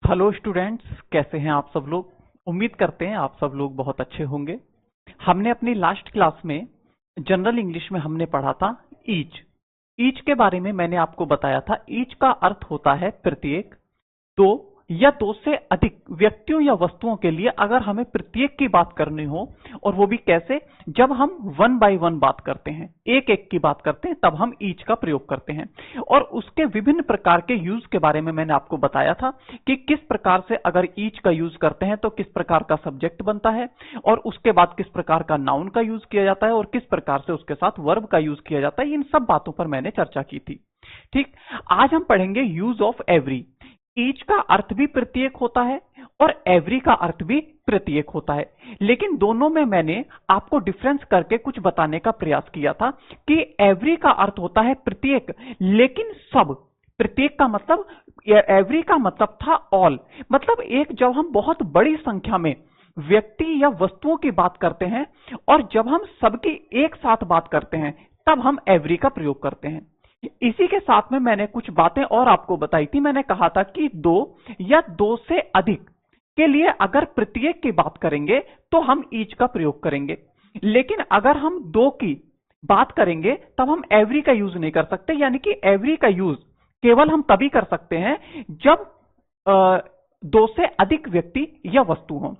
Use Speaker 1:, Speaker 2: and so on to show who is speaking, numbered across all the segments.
Speaker 1: Hello students, कैसे हैं आप सब लोग। उम्मीद करते हैं आप सब लोग बहुत अच्छे होंगे। हमने अपनी लास्ट क्लास में जनरल इंग्लिश में हमने पढ़ा था ईच। ईच के बारे में मैंने आपको बताया था। ईच का अर्थ होता है प्रत्येक। दो या दो से अधिक व्यक्तियों या वस्तुओं के लिए अगर हमें प्रत्येक की बात करनी हो, और वो भी कैसे, जब हम वन बाय वन बात करते हैं, एक एक की बात करते हैं, तब हम ईच का प्रयोग करते हैं। और उसके विभिन्न प्रकार के यूज के बारे में मैंने आपको बताया था कि किस प्रकार से अगर ईच का यूज करते हैं तो किस प्रकार का सब्जेक्ट बनता है, और उसके बाद किस प्रकार का नाउन का यूज किया जाता है, और किस प्रकार से उसके साथ वर्ब का यूज किया जाता है। इन सब बातों पर मैंने चर्चा की थी। ठीक, आज हम पढ़ेंगे यूज ऑफ एवरी। ईच का अर्थ भी प्रत्येक होता है और एवरी का अर्थ भी प्रत्येक होता है, लेकिन दोनों में मैंने आपको डिफरेंस करके कुछ बताने का प्रयास किया था कि एवरी का अर्थ होता है प्रत्येक, लेकिन सब। प्रत्येक का मतलब, एवरी का मतलब था ऑल। मतलब एक, जब हम बहुत बड़ी संख्या में व्यक्ति या वस्तुओं की बात करते हैं और जब हम सबकी एक साथ बात करते हैं, तब हम एवरी का प्रयोग करते हैं। इसी के साथ में मैंने कुछ बातें और आपको बताई थी। मैंने कहा था कि दो या दो से अधिक के लिए अगर प्रत्येक की बात करेंगे तो हम ईच का प्रयोग करेंगे, लेकिन अगर हम दो की बात करेंगे तब हम एवरी का यूज नहीं कर सकते। यानी कि एवरी का यूज केवल हम तभी कर सकते हैं जब दो से अधिक व्यक्ति या वस्तु हो।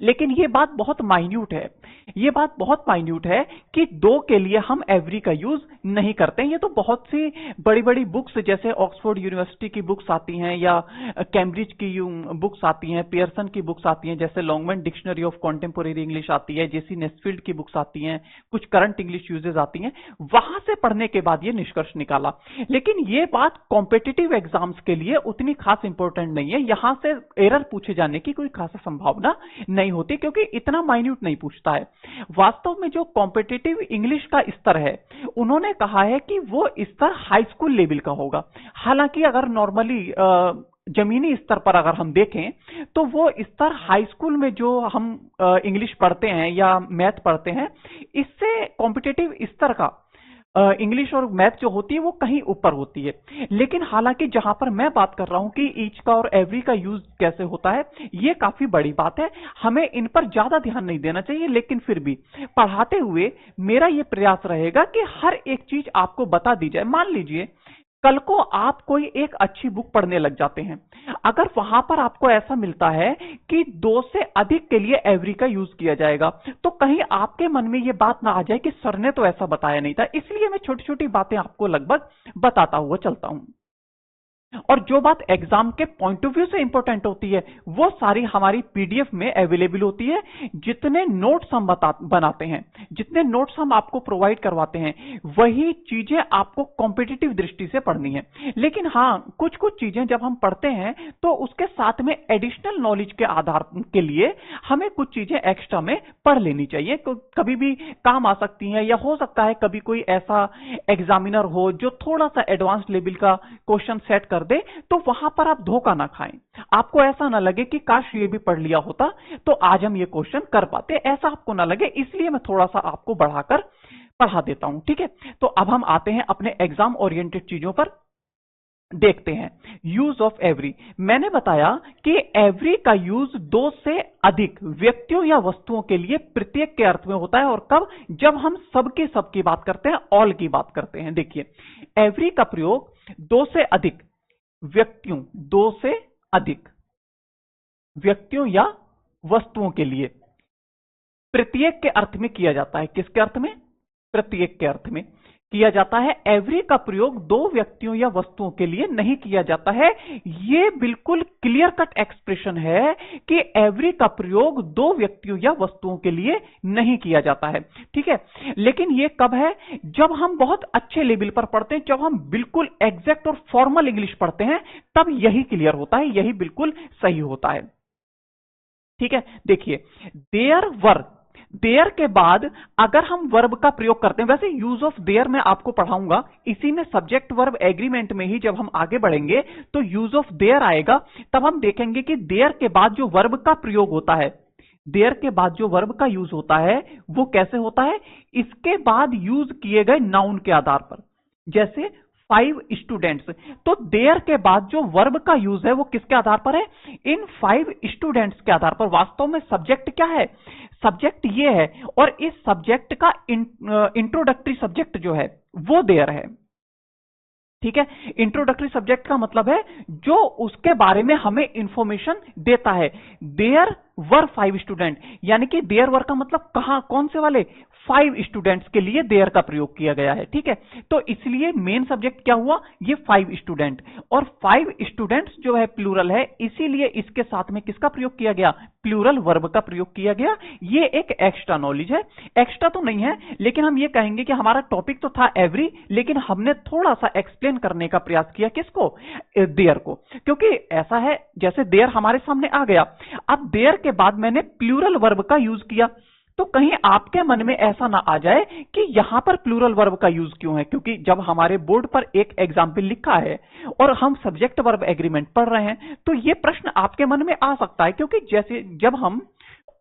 Speaker 1: लेकिन ये बात बहुत माइन्यूट है, ये बात बहुत माइन्यूट है कि दो के लिए हम एवरी का यूज नहीं करते हैं। ये तो बहुत सी बड़ी बड़ी बुक्स, जैसे ऑक्सफोर्ड यूनिवर्सिटी की बुक्स आती हैं या कैम्ब्रिज की बुक्स आती हैं, पियर्सन की बुक्स आती हैं, जैसे लॉन्गमैन डिक्शनरी ऑफ कॉन्टेम्पोरेरी इंग्लिश आती है, जेसी नेस्फील्ड की बुक्स आती हैं, कुछ करंट इंग्लिश यूजेस आती हैं, वहां से पढ़ने के बाद ये निष्कर्ष निकाला। लेकिन ये बात कॉम्पिटिटिव एग्जाम्स के लिए उतनी खास इंपॉर्टेंट नहीं है। यहां से एरर पूछे जाने की कोई खास संभावना नहीं होती, क्योंकि इतना माइन्यूट नहीं पूछता है। वास्तव में जो कॉम्पिटिटिव इंग्लिश का स्तर है, उन्होंने कहा है कि वो स्तर हाई स्कूल लेवल का होगा। हालांकि अगर नॉर्मली जमीनी स्तर पर अगर हम देखें तो वो स्तर हाई स्कूल में जो हम इंग्लिश पढ़ते हैं या मैथ पढ़ते हैं, इससे कॉम्पिटिटिव स्तर का इंग्लिश और मैथ जो होती है वो कहीं ऊपर होती है। लेकिन हालांकि जहां पर मैं बात कर रहा हूं कि ईच का और एवरी का यूज कैसे होता है, ये काफी बड़ी बात है, हमें इन पर ज्यादा ध्यान नहीं देना चाहिए। लेकिन फिर भी पढ़ाते हुए मेरा ये प्रयास रहेगा कि हर एक चीज आपको बता दी जाए। मान लीजिए कल को आप कोई एक अच्छी बुक पढ़ने लग जाते हैं, अगर वहां पर आपको ऐसा मिलता है कि दो से अधिक के लिए एवरी का यूज किया जाएगा, तो कहीं आपके मन में यह बात ना आ जाए कि सर ने तो ऐसा बताया नहीं था। इसलिए मैं छोटी छोटी बातें आपको लगभग बताता हुआ चलता हूं, और जो बात एग्जाम के पॉइंट ऑफ व्यू से इंपॉर्टेंट होती है वो सारी हमारी पीडीएफ में अवेलेबल होती है। जितने नोट्स हम बनाते हैं, जितने नोट्स हम आपको प्रोवाइड करवाते हैं, वही चीजें आपको कॉम्पिटिटिव दृष्टि से पढ़नी है। लेकिन हाँ, कुछ कुछ चीजें जब हम पढ़ते हैं तो उसके साथ में एडिशनल नॉलेज के आधार के लिए हमें कुछ चीजें एक्स्ट्रा में पढ़ लेनी चाहिए, कभी भी काम आ सकती हैं। या हो सकता है कभी कोई ऐसा एग्जामिनर हो जो थोड़ा सा एडवांस लेवल का क्वेश्चन सेट कर दे, तो वहां पर आप धोखा ना खाएं। आपको ऐसा ना लगे कि काश ये भी पढ़ लिया होता तो आज हम ये क्वेश्चन कर पाते, ऐसा आपको ना लगे। इसलिए मैं थोड़ा सा आपको बढ़ाकर पढ़ा देता हूं, ठीक है। तो अब हम आते हैं अपने एग्जाम ओरिएंटेड चीजों पर, देखते हैं यूज ऑफ एवरी। मैंने बताया कि एवरी का यूज दो से अधिक व्यक्तियों या वस्तुओं के लिए प्रत्येक के अर्थ में होता है। और कब? जब हम सबकी बात करते हैं, ऑल की बात करते हैं। देखिए, एवरी का प्रयोग दो से अधिक व्यक्तियों, दो से अधिक व्यक्तियों या वस्तुओं के लिए प्रत्येक के अर्थ में किया जाता है। किसके अर्थ में? प्रत्येक के अर्थ में किया जाता है। एवरी का प्रयोग दो व्यक्तियों या वस्तुओं के लिए नहीं किया जाता है। यह बिल्कुल क्लियर कट एक्सप्रेशन है कि एवरी का प्रयोग दो व्यक्तियों या वस्तुओं के लिए नहीं किया जाता है, ठीक है। लेकिन यह कब है? जब हम बहुत अच्छे लेवल पर पढ़ते हैं, जब हम बिल्कुल एग्जैक्ट और फॉर्मल इंग्लिश पढ़ते हैं, तब यही क्लियर होता है, यही बिल्कुल सही होता है, ठीक है। देखिए, देयर वर, देयर के बाद अगर हम वर्ब का प्रयोग करते हैं, वैसे यूज ऑफ देयर मैं आपको पढ़ाऊंगा इसी में, सब्जेक्ट वर्ब एग्रीमेंट में ही जब हम आगे बढ़ेंगे तो यूज ऑफ देयर आएगा। तब हम देखेंगे कि देयर के बाद जो वर्ब का प्रयोग होता है, देयर के बाद जो वर्ब का यूज होता है वो कैसे होता है? इसके बाद यूज किए गए नाउन के आधार पर। जैसे 5 स्टूडेंट्स। तो देयर के बाद जो वर्ब का यूज है वो किसके आधार पर है? इन 5 स्टूडेंट्स के आधार पर। वास्तव में सब्जेक्ट क्या है? सब्जेक्ट ये है, और इस सब्जेक्ट का इंट्रोडक्टरी सब्जेक्ट जो है वो देयर है। ठीक है, इंट्रोडक्टरी सब्जेक्ट का मतलब है जो उसके बारे में हमें इंफॉर्मेशन देता है। देयर वर 5 स्टूडेंट, यानी कि देयर वर का मतलब कहां, कौन से वाले? 5 स्टूडेंट्स के लिए देयर का प्रयोग किया गया है। ठीक है, तो इसलिए मेन सब्जेक्ट क्या हुआ? ये 5 स्टूडेंट, और 5 स्टूडेंट्स जो है प्लूरल है, इसीलिए इसके साथ में किसका प्रयोग किया गया? प्लूरल वर्ब का प्रयोग किया गया। ये एक एक्स्ट्रा नॉलेज है, एक्स्ट्रा तो नहीं है, लेकिन हम ये कहेंगे कि हमारा टॉपिक तो था एवरी, लेकिन हमने थोड़ा सा एक्सप्लेन करने का प्रयास किया। किसको? देयर को। क्योंकि ऐसा है जैसे देयर हमारे सामने आ गया, अब देयर के बाद मैंने प्लूरल वर्ब का यूज किया, तो कहीं आपके मन में ऐसा ना आ जाए कि यहां पर प्लूरल वर्ब का यूज क्यों है। क्योंकि जब हमारे बोर्ड पर एक एग्जाम्पल लिखा है और हम सब्जेक्ट वर्ब एग्रीमेंट पढ़ रहे हैं, तो यह प्रश्न आपके मन में आ सकता है। क्योंकि जैसे जब हम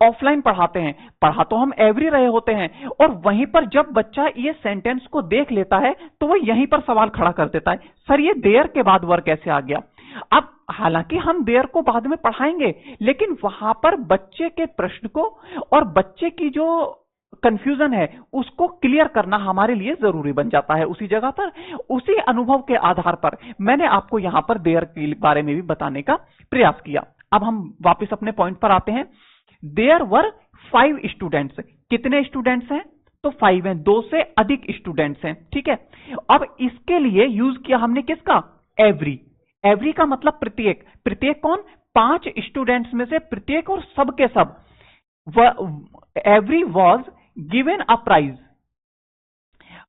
Speaker 1: ऑफलाइन पढ़ाते हैं, पढ़ा तो हम एवरी रहे होते हैं, और वहीं पर जब बच्चा ये सेंटेंस को देख लेता है तो वह यहीं पर सवाल खड़ा कर देता है, सर ये देयर के बाद वर्ब कैसे आ गया? अब हालांकि हम देयर को बाद में पढ़ाएंगे, लेकिन वहां पर बच्चे के प्रश्न को और बच्चे की जो कंफ्यूजन है उसको क्लियर करना हमारे लिए जरूरी बन जाता है। उसी जगह पर, उसी अनुभव के आधार पर मैंने आपको यहां पर देयर के बारे में भी बताने का प्रयास किया। अब हम वापस अपने पॉइंट पर आते हैं। There were 5 students. कितने स्टूडेंट्स हैं? तो 5 हैं, 2 से अधिक स्टूडेंट्स हैं। ठीक है, अब इसके लिए यूज किया हमने किसका? एवरी। एवरी का मतलब प्रत्येक। प्रत्येक कौन? 5 स्टूडेंट्स में से प्रत्येक और सब के सब। Every was given a prize.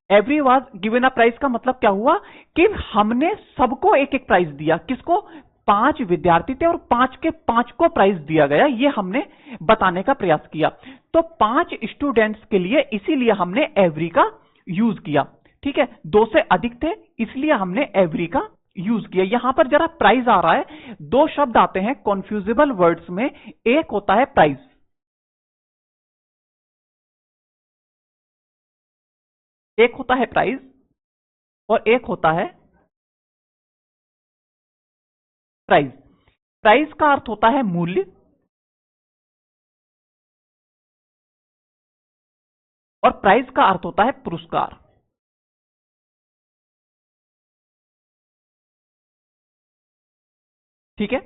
Speaker 1: Every was given a prize का मतलब क्या हुआ कि हमने सबको एक एक प्राइज दिया। किसको? 5 विद्यार्थी थे और 5 के 5 को प्राइज दिया गया, ये हमने बताने का प्रयास किया। तो 5 स्टूडेंट्स के लिए इसीलिए हमने एवरी का यूज किया। ठीक है, 2 से अधिक थे इसलिए हमने एवरी का यूज किया। यहां पर जरा प्राइज आ रहा है, 2 शब्द आते हैं कॉन्फ्यूजिबल वर्ड्स में। एक होता है प्राइज, एक होता है प्राइज और एक होता है प्राइज। प्राइज का अर्थ होता है मूल्य और प्राइज का अर्थ होता है पुरस्कार। ठीक है,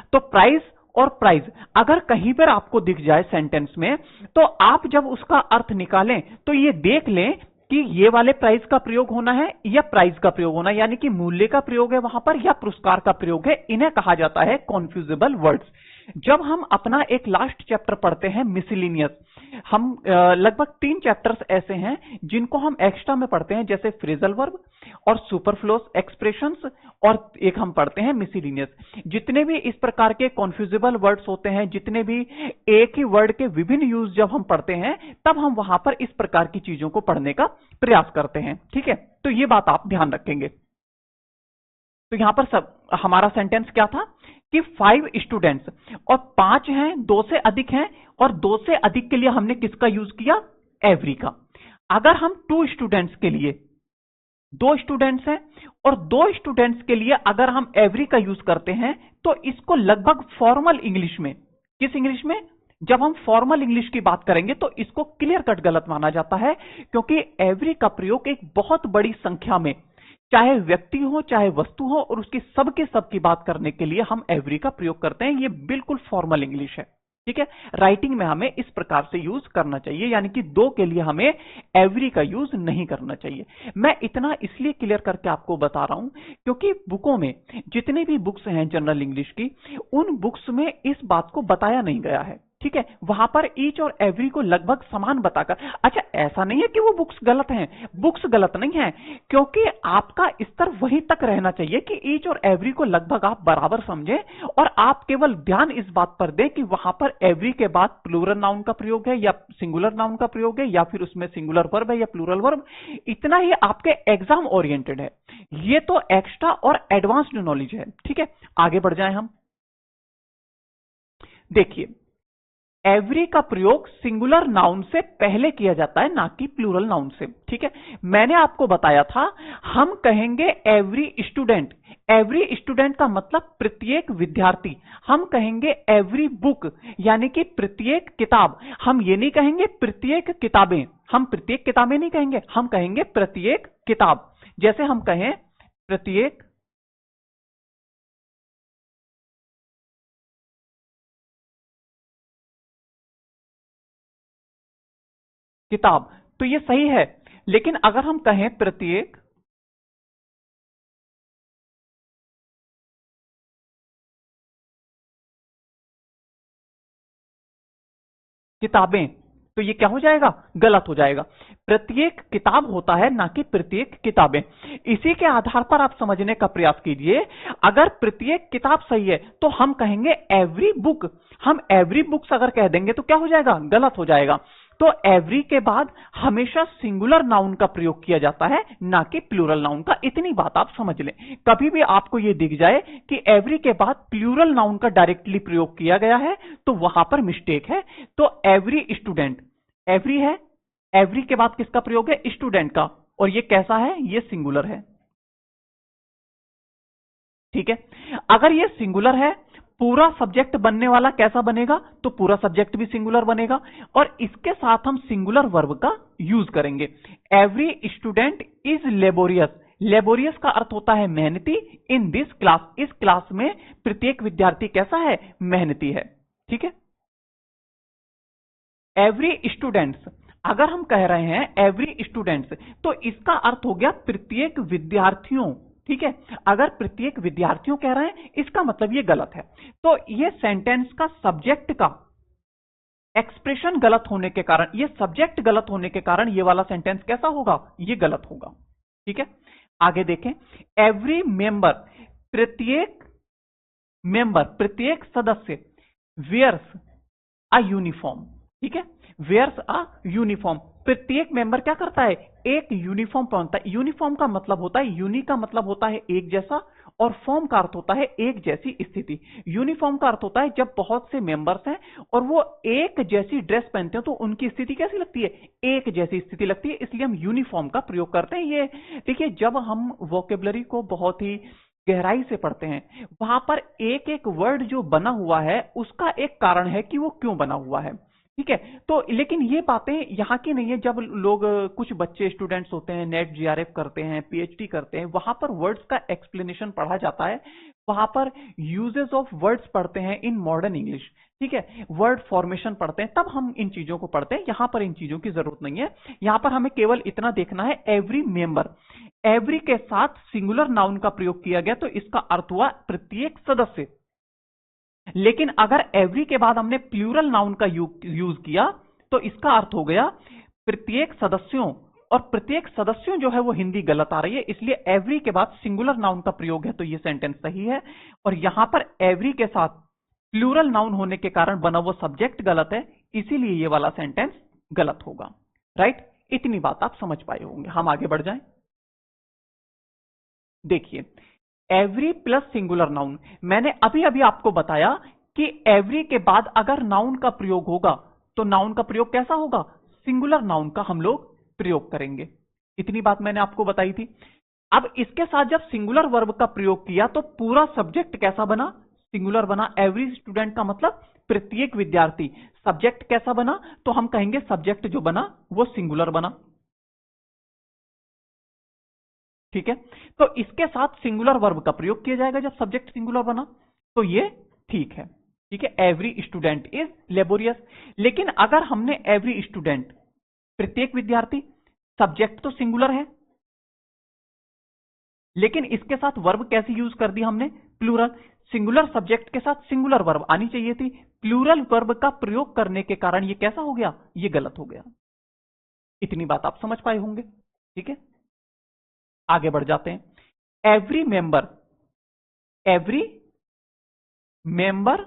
Speaker 1: तो प्राइज और प्राइज अगर कहीं पर आपको दिख जाए सेंटेंस में, तो आप जब उसका अर्थ निकालें तो ये देख लें कि ये वाले प्राइज का प्रयोग होना है या प्राइज का प्रयोग होना है, यानी कि मूल्य का प्रयोग है वहां पर या पुरस्कार का प्रयोग है। इन्हें कहा जाता है कॉन्फ्यूजिबल वर्ड्स। जब हम अपना एक लास्ट चैप्टर पढ़ते हैं मिसलिनियस, हम लगभग 3 चैप्टर्स ऐसे हैं जिनको हम एक्स्ट्रा में पढ़ते हैं, जैसे फ्रेजल वर्ब और सुपरफ्लोस एक्सप्रेशंस, और एक हम पढ़ते हैं मिसलिनियस। जितने भी इस प्रकार के कॉन्फ्यूजिबल वर्ड्स होते हैं, जितने भी एक ही वर्ड के विभिन्न यूज जब हम पढ़ते हैं, तब हम वहां पर इस प्रकार की चीजों को पढ़ने का प्रयास करते हैं। ठीक है, तो ये बात आप ध्यान रखेंगे। तो यहां पर सब हमारा सेंटेंस क्या था कि 5 स्टूडेंट्स, और 5 हैं, 2 से अधिक हैं, और 2 से अधिक के लिए हमने किसका यूज किया? एवरी का। अगर हम 2 स्टूडेंट्स के लिए, 2 स्टूडेंट्स हैं और 2 स्टूडेंट्स के लिए अगर हम एवरी का यूज करते हैं, तो इसको लगभग फॉर्मल इंग्लिश में, किस इंग्लिश में? जब हम फॉर्मल इंग्लिश की बात करेंगे तो इसको क्लियर कट गलत माना जाता है, क्योंकि एवरी का प्रयोग एक बहुत बड़ी संख्या में, चाहे व्यक्ति हो चाहे वस्तु हो, और उसकी सबके सब की बात करने के लिए हम एवरी का प्रयोग करते हैं। ये बिल्कुल फॉर्मल इंग्लिश है। ठीक है, राइटिंग में हमें इस प्रकार से यूज करना चाहिए, यानी कि 2 के लिए हमें एवरी का यूज नहीं करना चाहिए। मैं इतना इसलिए क्लियर करके आपको बता रहा हूं क्योंकि बुकों में जितने भी बुक्स हैं जनरल इंग्लिश की, उन बुक्स में इस बात को बताया नहीं गया है। ठीक है, वहां पर ईच और एवरी को लगभग समान बताकर, अच्छा ऐसा नहीं है कि वो बुक्स गलत हैं, बुक्स गलत नहीं है, क्योंकि आपका स्तर वहीं तक रहना चाहिए कि ईच और एवरी को लगभग आप बराबर समझें, और आप केवल ध्यान इस बात पर दें कि वहां पर एवरी के बाद प्लूरल नाउन का प्रयोग है या सिंगुलर नाउन का प्रयोग है, या फिर उसमें सिंगुलर वर्ब है या प्लूरल वर्ब। इतना ही आपके एग्जाम ओरिएंटेड है, ये तो एक्स्ट्रा और एडवांस्ड नॉलेज है। ठीक है, आगे बढ़ जाए हम। देखिए, एवरी का प्रयोग सिंगुलर नाउन से पहले किया जाता है, ना कि प्लूरल नाउन से। ठीक है, मैंने आपको बताया था हम कहेंगे एवरी स्टूडेंट। एवरी स्टूडेंट का मतलब प्रत्येक विद्यार्थी। हम कहेंगे एवरी बुक, यानी कि प्रत्येक किताब। हम ये नहीं कहेंगे प्रत्येक किताबें, हम प्रत्येक किताबें नहीं कहेंगे, हम कहेंगे प्रत्येक किताब। जैसे हम कहें प्रत्येक किताब, तो ये सही है। लेकिन अगर हम कहें प्रत्येक किताबें, तो ये क्या हो जाएगा, गलत हो जाएगा। प्रत्येक किताब होता है, ना कि प्रत्येक किताबें। इसी के आधार पर आप समझने का प्रयास कीजिए। अगर प्रत्येक किताब सही है तो हम कहेंगे एवरी बुक। हम एवरी बुक्स अगर कह देंगे तो क्या हो जाएगा, गलत हो जाएगा। तो एवरी के बाद हमेशा सिंगुलर नाउन का प्रयोग किया जाता है, ना कि प्लूरल नाउन का। इतनी बात आप समझ लें। कभी भी आपको यह दिख जाए कि एवरी के बाद प्लूरल नाउन का डायरेक्टली प्रयोग किया गया है, तो वहां पर मिस्टेक है। तो एवरी स्टूडेंट, एवरी है, एवरी के बाद किसका प्रयोग है, स्टूडेंट का, और ये कैसा है, ये सिंगुलर है। ठीक है, अगर ये सिंगुलर है, पूरा सब्जेक्ट बनने वाला कैसा बनेगा, तो पूरा सब्जेक्ट भी सिंगुलर बनेगा। और इसके साथ हम सिंगुलर वर्ब का यूज करेंगे। Every student is laborious. Laborious का अर्थ होता है मेहनती। इन दिस क्लास, इस क्लास में प्रत्येक विद्यार्थी कैसा है, मेहनती है। ठीक है, एवरी स्टूडेंट्स, अगर हम कह रहे हैं एवरी स्टूडेंट्स, तो इसका अर्थ हो गया प्रत्येक विद्यार्थियों। ठीक है, अगर प्रत्येक विद्यार्थियों कह रहे हैं, इसका मतलब ये गलत है। तो ये सेंटेंस का सब्जेक्ट का एक्सप्रेशन गलत होने के कारण, ये सब्जेक्ट गलत होने के कारण ये वाला सेंटेंस कैसा होगा, ये गलत होगा। ठीक है, आगे देखें। एवरी मेंबर, प्रत्येक मेंबर, प्रत्येक सदस्य, वेयर्स अ यूनिफॉर्म। ठीक है, वेयर्स अ यूनिफॉर्म, प्रत्येक मेंबर क्या करता है, एक यूनिफॉर्म पहनता है। यूनिफॉर्म का मतलब होता है, यूनि का मतलब होता है एक जैसा, और फॉर्म का अर्थ होता है एक जैसी स्थिति। यूनिफॉर्म का अर्थ होता है जब बहुत से मेंबर्स हैं और वो एक जैसी ड्रेस पहनते हैं तो उनकी स्थिति कैसी लगती है, एक जैसी स्थिति लगती है, इसलिए हम यूनिफॉर्म का प्रयोग करते हैं। ये देखिए, जब हम वोकेबलरी को बहुत ही गहराई से पढ़ते हैं, वहां पर एक एक वर्ड जो बना हुआ है उसका एक कारण है कि वो क्यों बना हुआ है। ठीक है, तो लेकिन ये बातें यहाँ की नहीं है। जब लोग, कुछ बच्चे स्टूडेंट्स होते हैं, नेट जीआरएफ करते हैं, पीएचडी करते हैं, वहां पर वर्ड्स का एक्सप्लेनेशन पढ़ा जाता है, वहां पर यूजेस ऑफ वर्ड्स पढ़ते हैं इन मॉडर्न इंग्लिश। ठीक है, वर्ड फॉर्मेशन पढ़ते हैं, तब हम इन चीजों को पढ़ते हैं। यहां पर इन चीजों की जरूरत नहीं है। यहां पर हमें केवल इतना देखना है, एवरी मेंबर, एवरी के साथ सिंगुलर नाउन का प्रयोग किया गया, तो इसका अर्थ हुआ प्रत्येक सदस्य। लेकिन अगर एवरी के बाद हमने प्लूरल नाउन का यूज किया, तो इसका अर्थ हो गया प्रत्येक सदस्यों। और प्रत्येक सदस्यों जो है वो हिंदी गलत आ रही है, इसलिए एवरी के बाद सिंगुलर नाउन का प्रयोग है, तो ये सेंटेंस सही है। और यहां पर एवरी के साथ प्लूरल नाउन होने के कारण बना वो सब्जेक्ट गलत है, इसीलिए ये वाला सेंटेंस गलत होगा। राइट, इतनी बात आप समझ पाए होंगे। हम आगे बढ़ जाएं। देखिए, एवरी प्लस सिंगुलर नाउन, मैंने अभी अभी आपको बताया कि एवरी के बाद अगर नाउन का प्रयोग होगा तो नाउन का प्रयोग कैसा होगा, सिंगुलर नाउन का हम लोग प्रयोग करेंगे। इतनी बात मैंने आपको बताई थी। अब इसके साथ जब सिंगुलर वर्ब का प्रयोग किया तो पूरा सब्जेक्ट कैसा बना, सिंगुलर बना। एवरी स्टूडेंट का मतलब प्रत्येक विद्यार्थी। सब्जेक्ट कैसा बना, तो हम कहेंगे सब्जेक्ट जो बना वो सिंगुलर बना। ठीक है, तो इसके साथ सिंगुलर वर्ब का प्रयोग किया जाएगा जब सब्जेक्ट सिंगुलर बना, तो ये ठीक है। ठीक है, एवरी स्टूडेंट इज लेबोरियस। लेकिन अगर हमने एवरी स्टूडेंट, प्रत्येक विद्यार्थी, सब्जेक्ट तो सिंगुलर है, लेकिन इसके साथ वर्ब कैसी यूज कर दी हमने, प्लूरल। सिंगुलर सब्जेक्ट के साथ सिंगुलर वर्ब आनी चाहिए थी, प्लूरल वर्ब का प्रयोग करने के कारण ये कैसा हो गया, ये गलत हो गया। इतनी बात आप समझ पाए होंगे। ठीक है, आगे बढ़ जाते हैं। Every member, every member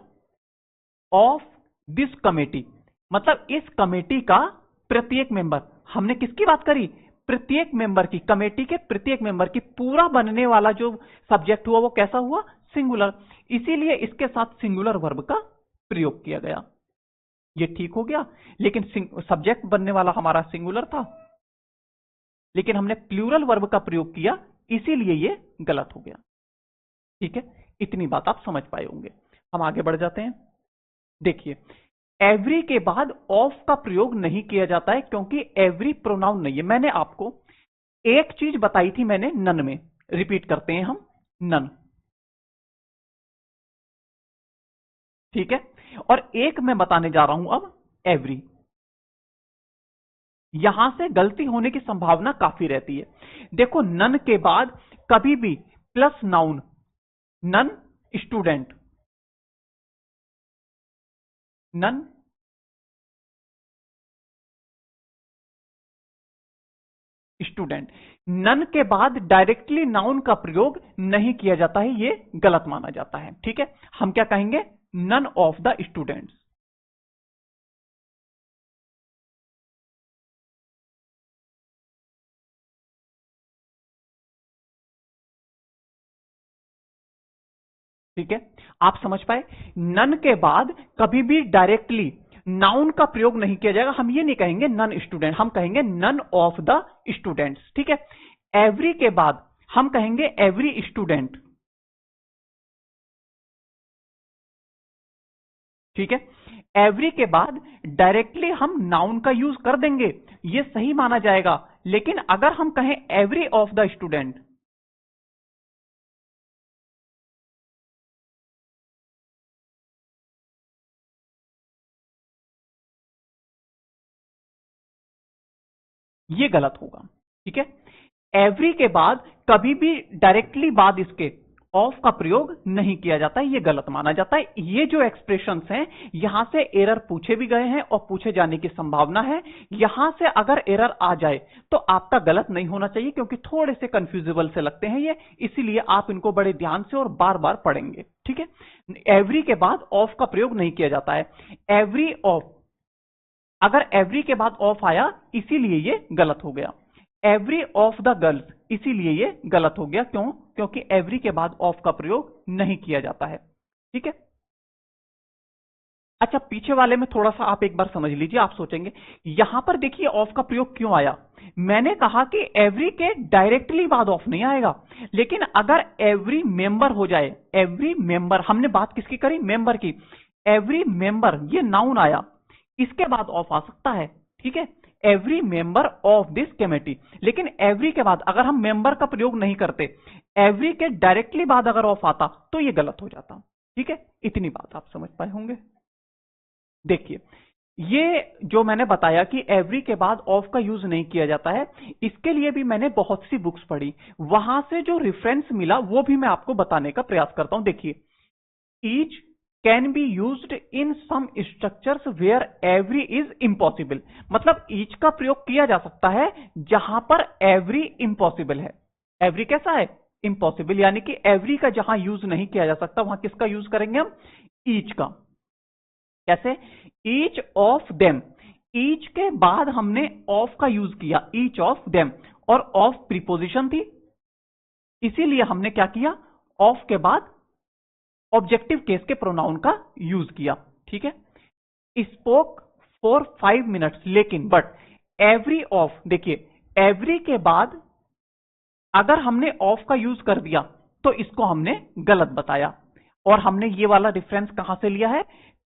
Speaker 1: of this committee, मतलब इस कमेटी का प्रत्येक मेंबर। हमने किसकी बात करी, प्रत्येक मेंबर की, कमेटी के प्रत्येक मेंबर की। पूरा बनने वाला जो सब्जेक्ट हुआ वो कैसा हुआ, सिंगुलर, इसीलिए इसके साथ सिंगुलर वर्ब का प्रयोग किया गया। ये ठीक हो गया, लेकिन सब्जेक्ट बनने वाला हमारा सिंगुलर था, लेकिन हमने प्लूरल वर्ब का प्रयोग किया, इसीलिए ये गलत हो गया। ठीक है, इतनी बात आप समझ पाए होंगे। हम आगे बढ़ जाते हैं। देखिए, एवरी के बाद ऑफ का प्रयोग नहीं किया जाता है क्योंकि एवरी प्रोनाउन नहीं है। मैंने आपको एक चीज बताई थी, मैंने नन में, रिपीट करते हैं हम, नन। ठीक है, और एक मैं बताने जा रहा हूं अब, एवरी। यहां से गलती होने की संभावना काफी रहती है। देखो, नन के बाद कभी भी plus noun, none student, none student, none के बाद डायरेक्टली नाउन का प्रयोग नहीं किया जाता है, ये गलत माना जाता है। ठीक है, हम क्या कहेंगे, नन ऑफ द स्टूडेंट्स। ठीक है, आप समझ पाए, नन के बाद कभी भी डायरेक्टली नाउन का प्रयोग नहीं किया जाएगा। हम ये नहीं कहेंगे नन स्टूडेंट, हम कहेंगे नन ऑफ द स्टूडेंट्स। ठीक है, एवरी के बाद हम कहेंगे एवरी स्टूडेंट। ठीक है, एवरी के बाद डायरेक्टली हम नाउन का यूज कर देंगे, ये सही माना जाएगा। लेकिन अगर हम कहें एवरी ऑफ द स्टूडेंट, ये गलत होगा। ठीक है, एवरी के बाद कभी भी डायरेक्टली बाद इसके ऑफ का प्रयोग नहीं किया जाता है, ये गलत माना जाता है। ये जो एक्सप्रेशंस हैं, यहां से एरर पूछे भी गए हैं और पूछे जाने की संभावना है। यहां से अगर एरर आ जाए तो आपका गलत नहीं होना चाहिए, क्योंकि थोड़े से कंफ्यूजेबल से लगते हैं ये, इसीलिए आप इनको बड़े ध्यान से और बार बार पढ़ेंगे। ठीक है, एवरी के बाद ऑफ का प्रयोग नहीं किया जाता है। एवरी ऑफ, अगर एवरी के बाद ऑफ आया, इसीलिए ये गलत हो गया। एवरी ऑफ द गर्ल्स, इसीलिए ये गलत हो गया। क्यों? क्योंकि एवरी के बाद ऑफ का प्रयोग नहीं किया जाता है। ठीक है, अच्छा, पीछे वाले में थोड़ा सा आप एक बार समझ लीजिए। आप सोचेंगे यहां पर देखिए ऑफ का प्रयोग क्यों आया। मैंने कहा कि एवरी के डायरेक्टली बाद ऑफ नहीं आएगा, लेकिन अगर एवरी मेंबर हो जाए, एवरी मेंबर, हमने बात किसकी करी, मेंबर की, एवरी मेंबर ये नाउन आया, इसके बाद ऑफ आ सकता है। ठीक है, every member of this committee, लेकिन एवरी के बाद अगर हम मेंबर का प्रयोग नहीं करते, एवरी के डायरेक्टली बाद अगर ऑफ आता तो ये गलत हो जाता। ठीक है, इतनी बात आप समझ पाए होंगे। देखिए, ये जो मैंने बताया कि एवरी के बाद ऑफ का यूज नहीं किया जाता है, इसके लिए भी मैंने बहुत सी बुक्स पढ़ी, वहां से जो रेफरेंस मिला वो भी मैं आपको बताने का प्रयास करता हूं। देखिए, each can be used in some structures where every is impossible, मतलब ईच का प्रयोग किया जा सकता है जहां पर एवरी इम्पॉसिबल है। एवरी कैसा है, इम्पॉसिबल, यानी कि एवरी का जहां यूज नहीं किया जा सकता वहां किसका यूज करेंगे हम, ईच का। कैसे, ईच ऑफ देम, ईच के बाद हमने ऑफ का यूज किया, ईच ऑफ देम, और ऑफ प्रीपोजिशन थी, इसीलिए हमने क्या किया, ऑफ के बाद ऑब्जेक्टिव केस के प्रोनाउन का यूज किया। ठीक है, स्पोक फॉर 5 मिनट्स, लेकिन बट एवरी ऑफ, देखिए एवरी के बाद अगर हमने ऑफ का यूज कर दिया तो इसको हमने गलत बताया। और हमने ये वाला डिफरेंस कहां से लिया है,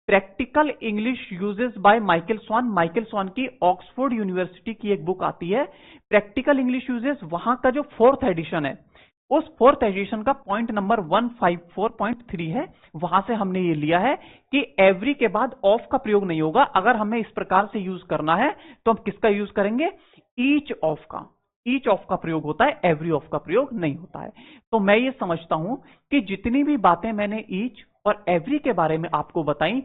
Speaker 1: practical English uses by Michael Swan. Michael Swan की ऑक्सफोर्ड यूनिवर्सिटी की एक बुक आती है प्रैक्टिकल इंग्लिश यूजेस, वहां का जो 4th एडिशन है, उस 4th एडिशन का पॉइंट नंबर 154.3 है, वहां से हमने ये लिया है कि एवरी के बाद ऑफ का प्रयोग नहीं होगा। अगर हमें इस प्रकार से यूज करना है तो हम किसका यूज करेंगे, ईच ऑफ का। ईच ऑफ का प्रयोग होता है, एवरी ऑफ का प्रयोग नहीं होता है। तो मैं ये समझता हूं कि जितनी भी बातें मैंने ईच और एवरी के बारे में आपको बताई,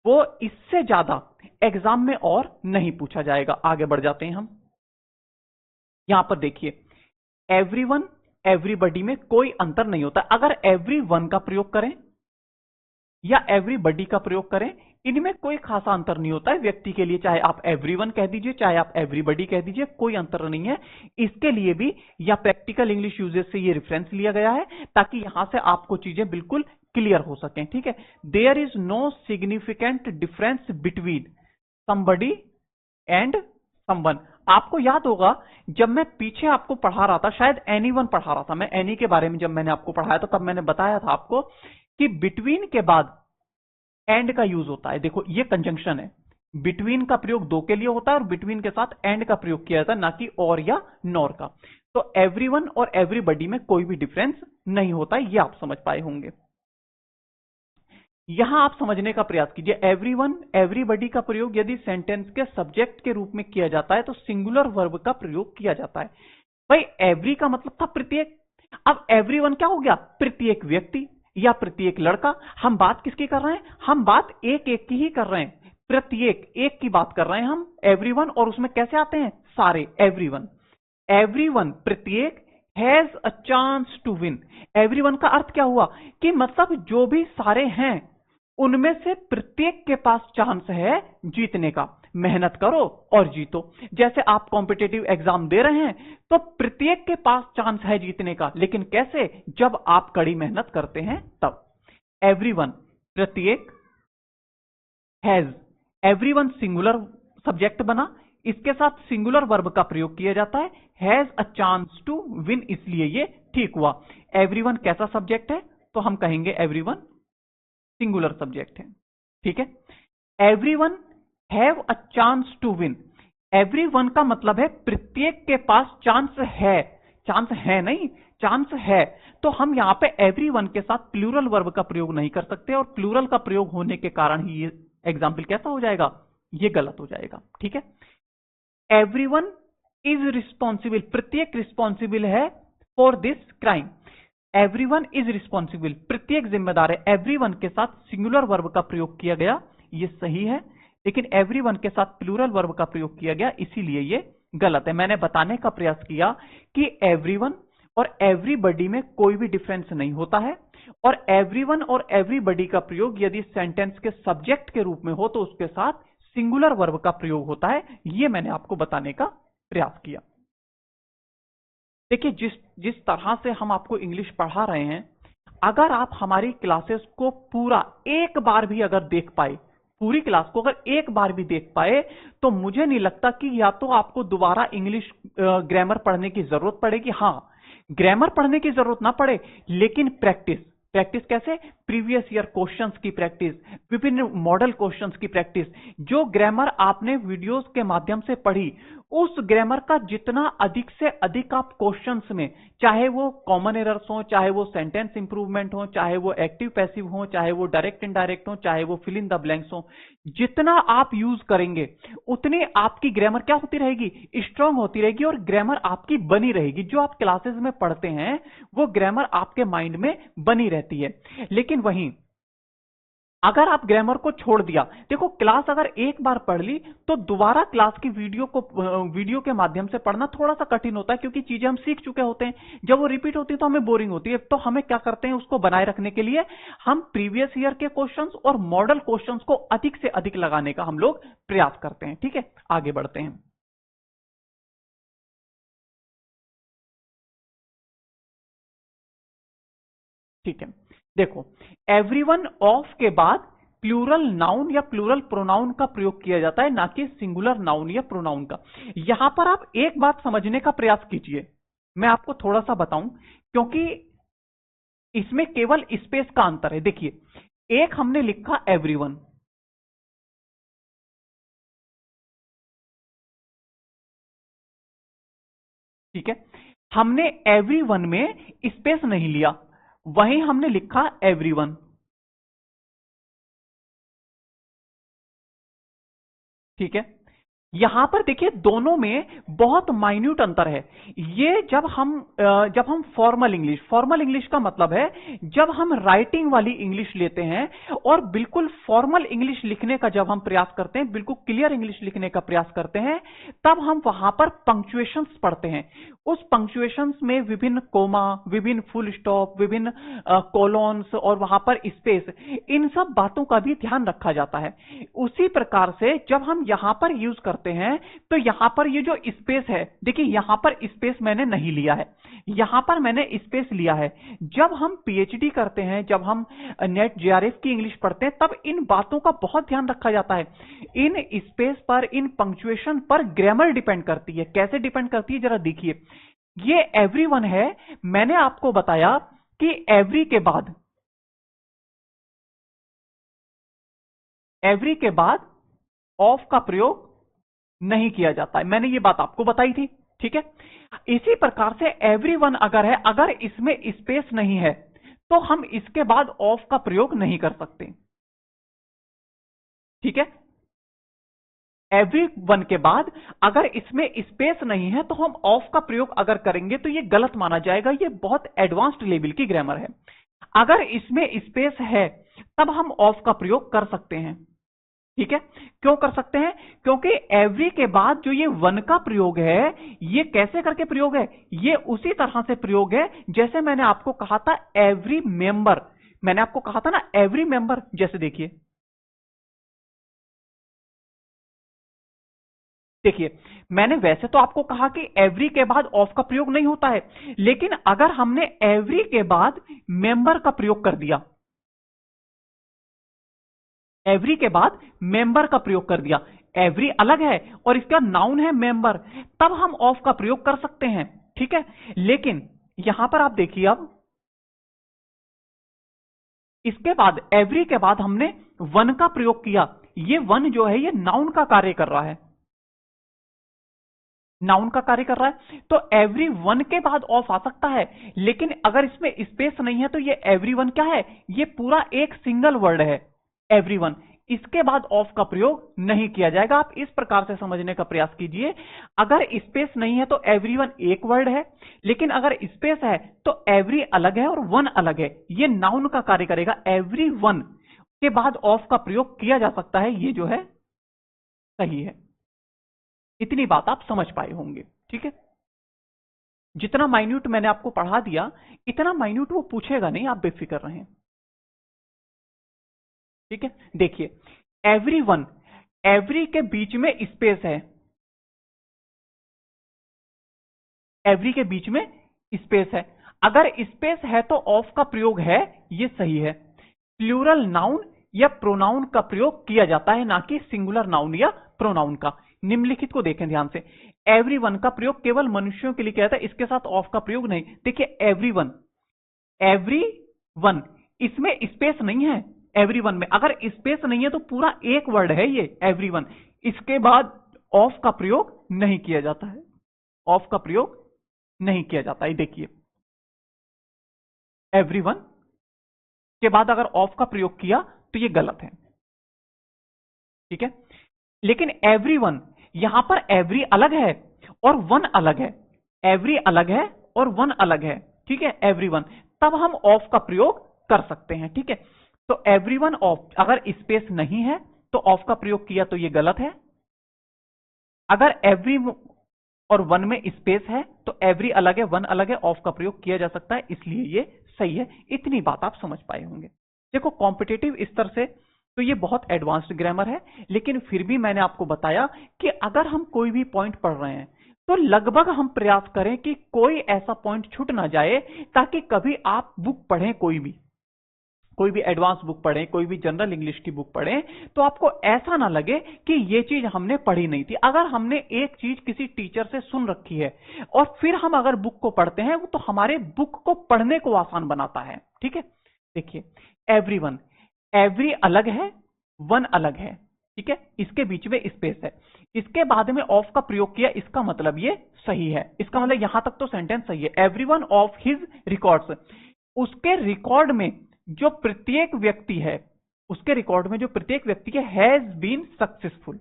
Speaker 1: वो इससे ज्यादा एग्जाम में और नहीं पूछा जाएगा। आगे बढ़ जाते हैं हम। यहां पर देखिए, एवरीवन, एवरीबडी में कोई अंतर नहीं होता। अगर एवरीवन का प्रयोग करें या एवरीबडी का प्रयोग करें, इनमें कोई खासा अंतर नहीं होता है व्यक्ति के लिए, चाहे आप एवरीवन कह दीजिए चाहे आप एवरीबडी कह दीजिए, कोई अंतर नहीं है। इसके लिए भी या प्रैक्टिकल इंग्लिश यूजेस से ये रेफरेंस लिया गया है ताकि यहां से आपको चीजें बिल्कुल क्लियर हो सकें। ठीक है, there is no significant difference between somebody and someone. आपको याद होगा जब मैं पीछे आपको पढ़ा रहा था, शायद एनीवन पढ़ा रहा था मैं, एनी के बारे में जब मैंने आपको पढ़ाया था तब मैंने बताया था आपको कि बिटवीन के बाद एंड का यूज होता है। देखो ये कंजंक्शन है, बिटवीन का प्रयोग दो के लिए होता है और बिटवीन के साथ एंड का प्रयोग किया जाता है, ना कि और या नॉर का। तो एवरीवन और एवरीबॉडी में कोई भी डिफरेंस नहीं होता, ये आप समझ पाए होंगे। यहां आप समझने का प्रयास कीजिए, एवरीवन एवरीबॉडी का प्रयोग यदि सेंटेंस के सब्जेक्ट के रूप में किया जाता है तो सिंगुलर वर्ब का प्रयोग किया जाता है। भाई एवरी का मतलब था प्रत्येक, अब एवरीवन क्या हो गया, प्रत्येक व्यक्ति या प्रत्येक लड़का। हम बात किसकी कर रहे हैं, हम बात एक एक की ही कर रहे हैं, प्रत्येक एक की बात कर रहे हैं हम एवरीवन, और उसमें कैसे आते हैं सारे एवरीवन। एवरीवन प्रत्येक has a chance to win. Everyone का अर्थ क्या हुआ कि मतलब जो भी सारे हैं उनमें से प्रत्येक के पास चांस है जीतने का। मेहनत करो और जीतो। जैसे आप कॉम्पिटिटिव एग्जाम दे रहे हैं तो प्रत्येक के पास चांस है जीतने का, लेकिन कैसे, जब आप कड़ी मेहनत करते हैं तब। एवरीवन प्रत्येक, हैज, एवरीवन सिंगुलर सब्जेक्ट बना, इसके साथ सिंगुलर वर्ब का प्रयोग किया जाता है, has a chance to win, इसलिए ये ठीक हुआ। एवरीवन कैसा सब्जेक्ट है, तो हम कहेंगे एवरीवन सिंगुलर सब्जेक्ट है, ठीक है। Everyone have a chance to win, everyone का मतलब है प्रत्येक के पास चांस है, चांस है नहीं, चांस है। तो हम यहां पे एवरीवन के साथ प्लूरल वर्ब का प्रयोग नहीं कर सकते, और प्लूरल का प्रयोग होने के कारण ही ये एग्जाम्पल कैसा हो जाएगा, ये गलत हो जाएगा, ठीक है। एवरीवन इज रिस्पॉन्सिबल, प्रत्येक रिस्पॉन्सिबल है for this crime. Everyone is responsible, प्रत्येक जिम्मेदार है। एवरीवन के साथ सिंगुलर वर्ब का प्रयोग किया गया, ये सही है, लेकिन एवरीवन के साथ प्लूरल वर्ब का प्रयोग किया गया, इसीलिए ये गलत है। मैंने बताने का प्रयास किया कि एवरीवन और एवरीबॉडी में कोई भी डिफरेंस नहीं होता है, और एवरीवन और एवरीबॉडी का प्रयोग यदि सेंटेंस के सब्जेक्ट के रूप में हो तो उसके साथ सिंगुलर वर्ब का प्रयोग होता है। यह मैंने आपको बताने का प्रयास किया। देखिए जिस तरह से हम आपको इंग्लिश पढ़ा रहे हैं, अगर आप हमारी क्लासेस को पूरा एक बार भी अगर देख पाए, पूरी क्लास को अगर एक बार भी देख पाए, तो मुझे नहीं लगता कि या तो आपको दोबारा इंग्लिश ग्रामर पढ़ने की जरूरत पड़ेगी। हां, ग्रामर पढ़ने की जरूरत ना पड़े, लेकिन प्रैक्टिस कैसे, प्रीवियस ईयर क्वेश्चंस की प्रैक्टिस, विभिन्न मॉडल क्वेश्चंस की प्रैक्टिस। जो ग्रामर आपने वीडियोस के माध्यम से पढ़ी, उस ग्रामर का जितना अधिक से अधिक आप क्वेश्चंस में, चाहे वो कॉमन एरर्स हो, चाहे वो सेंटेंस इंप्रूवमेंट हो, चाहे वो एक्टिव पैसिव हो, चाहे वो डायरेक्ट इनडायरेक्ट हो, चाहे वो फिल इन द ब्लैंक्स हो, जितना आप यूज करेंगे उतनी आपकी ग्रामर क्या होती रहेगी, स्ट्रांग होती रहेगी, और ग्रामर आपकी बनी रहेगी। जो आप क्लासेस में पढ़ते हैं वो ग्रामर आपके माइंड में बनी रहती है। लेकिन वहीं अगर आप ग्रामर को छोड़ दिया, देखो क्लास अगर एक बार पढ़ ली तो दोबारा क्लास की वीडियो के माध्यम से पढ़ना थोड़ा सा कठिन होता है, क्योंकि चीजें हम सीख चुके होते हैं। जब वो रिपीट होती है तो हमें बोरिंग होती है। तो हमें क्या करते हैं, उसको बनाए रखने के लिए हम प्रीवियस ईयर के क्वेश्चंस और मॉडल क्वेश्चंस को अधिक से अधिक लगाने का हम लोग प्रयास करते हैं। ठीक है, आगे बढ़ते हैं। ठीक है, देखो एवरीवन ऑफ के बाद प्लूरल नाउन या प्लूरल प्रोनाउन का प्रयोग किया जाता है, ना कि सिंगुलर नाउन या प्रोनाउन का। यहां पर आप एक बात समझने का प्रयास कीजिए, मैं आपको थोड़ा सा बताऊं, क्योंकि इसमें केवल स्पेस का अंतर है। देखिए एक हमने लिखा एवरीवन, ठीक है, हमने एवरीवन में स्पेस नहीं लिया, वहीं हमने लिखा एवरीवन, ठीक है। यहां पर देखिए दोनों में बहुत माइन्यूट अंतर है। ये जब हम फॉर्मल इंग्लिश का मतलब है जब हम राइटिंग वाली इंग्लिश लेते हैं और बिल्कुल फॉर्मल इंग्लिश लिखने का जब हम प्रयास करते हैं, बिल्कुल क्लियर इंग्लिश लिखने का प्रयास करते हैं, तब हम वहां पर पंक्चुएशंस पढ़ते हैं। उस पंक्चुएशंस में विभिन्न कोमा, विभिन्न फुल स्टॉप, विभिन्न कोलोन्स और वहां पर स्पेस, इन सब बातों का भी ध्यान रखा जाता है। उसी प्रकार से जब हम यहां पर यूज करते करते हैं तो यहां पर ये जो स्पेस है, देखिए यहां पर स्पेस मैंने नहीं लिया है, यहां पर मैंने स्पेस लिया है। जब हम पीएचडी करते हैं, जब हम नेट जेआरएफ की इंग्लिश पढ़ते हैं, तब इन बातों का बहुत ध्यान रखा जाता है। इन स्पेस पर, इन पंक्चुएशन पर ग्रामर डिपेंड करती है। कैसे डिपेंड करती है जरा देखिए। ये एवरीवन है, मैंने आपको बताया कि एवरी के बाद ऑफ का प्रयोग नहीं किया जाता है। मैंने ये बात आपको बताई थी, ठीक है। इसी प्रकार से एवरीवन अगर है, अगर इसमें स्पेस नहीं है तो हम इसके बाद ऑफ का प्रयोग नहीं कर सकते, ठीक है। एवरीवन के बाद अगर इसमें स्पेस नहीं है तो हम ऑफ का प्रयोग अगर करेंगे तो ये गलत माना जाएगा। ये बहुत एडवांस्ड लेवल की ग्रामर है। अगर इसमें स्पेस है तब हम ऑफ का प्रयोग कर सकते हैं, ठीक है। क्यों कर सकते हैं? क्योंकि एवरी के बाद जो ये वन का प्रयोग है, ये कैसे करके प्रयोग है? ये उसी तरह से प्रयोग है जैसे मैंने आपको कहा था एवरी मेंबर। मैंने आपको कहा था ना एवरी मेंबर। जैसे देखिए मैंने वैसे तो आपको कहा कि एवरी के बाद ऑफ का प्रयोग नहीं होता है, लेकिन अगर हमने एवरी के बाद मेंबर का प्रयोग कर दिया, एवरी के बाद मेंबर का प्रयोग कर दिया, एवरी अलग है और इसका नाउन है मेंबर, तब हम ऑफ का प्रयोग कर सकते हैं, ठीक है। लेकिन यहां पर आप देखिए, अब इसके बाद एवरी के बाद हमने वन का प्रयोग किया। ये वन जो है ये नाउन का कार्य कर रहा है, नाउन का कार्य कर रहा है, तो एवरी वन के बाद ऑफ आ सकता है। लेकिन अगर इसमें स्पेस नहीं है तो ये एवरी वन क्या है? ये पूरा एक सिंगल वर्ड है एवरीवन। इसके बाद ऑफ का प्रयोग नहीं किया जाएगा। आप इस प्रकार से समझने का प्रयास कीजिए। अगर स्पेस नहीं है तो एवरीवन एक वर्ड है, लेकिन अगर स्पेस है तो एवरी अलग है और वन अलग है। ये नाउन का कार्य करेगा। एवरीवन के बाद ऑफ का प्रयोग किया जा सकता है, ये जो है सही है। इतनी बात आप समझ पाए होंगे, ठीक है। जितना माइन्यूट मैंने आपको पढ़ा दिया, इतना माइन्यूट वो पूछेगा नहीं, आप बेफिक्र रहें, ठीक है। देखिए एवरीवन, एवरी के बीच में स्पेस है, एवरी के बीच में स्पेस है। अगर स्पेस है तो ऑफ का प्रयोग है, ये सही है। प्लूरल नाउन या प्रोनाउन का प्रयोग किया जाता है, ना कि सिंगुलर नाउन या प्रोनाउन का। निम्नलिखित को देखें ध्यान से। एवरीवन का प्रयोग केवल मनुष्यों के लिए किया जाता है, इसके साथ ऑफ का प्रयोग नहीं। देखिए एवरीवन, एवरीवन, इसमें स्पेस नहीं है। एवरीवन में अगर स्पेस नहीं है तो पूरा एक वर्ड है ये एवरीवन। इसके बाद ऑफ का प्रयोग नहीं किया जाता है, ऑफ का प्रयोग नहीं किया जाता है। देखिए एवरीवन के बाद अगर ऑफ का प्रयोग किया तो ये गलत है, ठीक है। लेकिन एवरीवन, यहां पर एवरी अलग है और वन अलग है, एवरी अलग है और वन अलग है, ठीक है। एवरीवन, तब हम ऑफ का प्रयोग कर सकते हैं, ठीक है। तो एवरीवन ऑफ, अगर स्पेस नहीं है तो ऑफ का प्रयोग किया तो ये गलत है। अगर एवरी और वन में स्पेस है तो एवरी अलग है, वन अलग है, ऑफ का प्रयोग किया जा सकता है, इसलिए ये सही है। इतनी बात आप समझ पाए होंगे। देखो कॉम्पिटेटिव स्तर से तो ये बहुत एडवांस्ड ग्रामर है, लेकिन फिर भी मैंने आपको बताया कि अगर हम कोई भी पॉइंट पढ़ रहे हैं तो लगभग हम प्रयास करें कि कोई ऐसा पॉइंट छूट ना जाए, ताकि कभी आप बुक पढ़ें, कोई भी एडवांस बुक पढ़ें, कोई भी जनरल इंग्लिश की बुक पढ़ें, तो आपको ऐसा ना लगे कि ये चीज हमने पढ़ी नहीं थी। अगर हमने एक चीज किसी टीचर से सुन रखी है और फिर हम अगर बुक को पढ़ते हैं, तो हमारे बुक को पढ़ने को आसान बनाता है, ठीक है। देखिए एवरीवन, एवरी अलग है, वन अलग है, ठीक है। इसके बीच में स्पेस है, इसके बाद में ऑफ का प्रयोग किया, इसका मतलब ये सही है। इसका मतलब यहां तक तो सेंटेंस सही है। एवरीवन ऑफ हिज रिकॉर्ड्स, उसके रिकॉर्ड में जो प्रत्येक व्यक्ति है, उसके रिकॉर्ड में जो प्रत्येक व्यक्ति है, हैज बीन सक्सेसफुल,